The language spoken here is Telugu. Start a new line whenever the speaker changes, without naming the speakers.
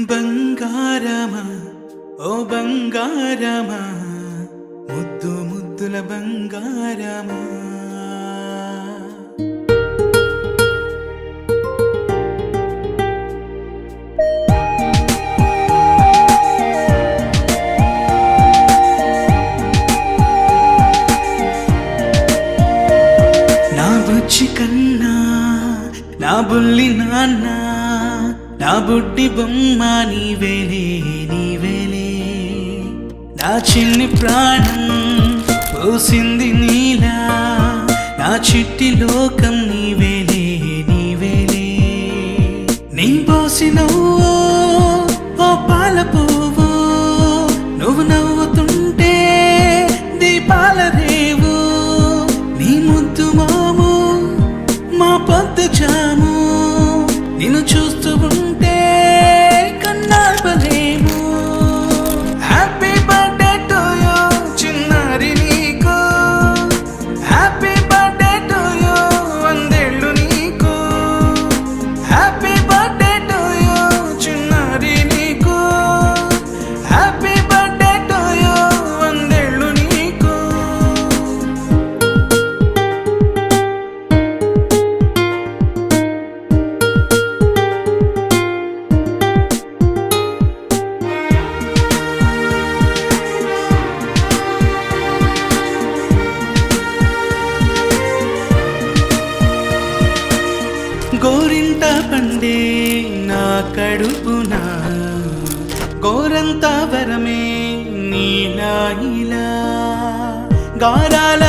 బంగారమా ఓ బంగారమా ముద్దు ముద్దుల బంగారమా నా బుజ్జి కన్నా నా బుల్లి నాన్న నా బుడ్డి బొమ్మ నీవేలే నీవేలే నా చిన్ని ప్రాణం పోసింది నీలా నా చిట్టి లోకం నీవేలే నీవేలే నీ పోసినవో ఓ పాల పువ్వు నువ్వు నవ్వుతుంటే దీపాల రేవు నీ ముద్దు మాము మా పొద్దు జాము నిన్ను చూస్తూ ఉంటే కన్నాల్పలేము. హ్యాపీ బర్త్డే టు యూ చిన్నారి నీకు, హ్యాపీ బర్త్డే టు యూ వందేళ్ళు నీకు, హ్యాపీ బర్త్డే టు యూ చిన్నారి నీకు, హ్యాపీ బర్త్డే టు యూ వందేళ్ళు నీకు. గోరింట పండే నా కడుపున గోరంత వరమే నీలా ఇలా గారాల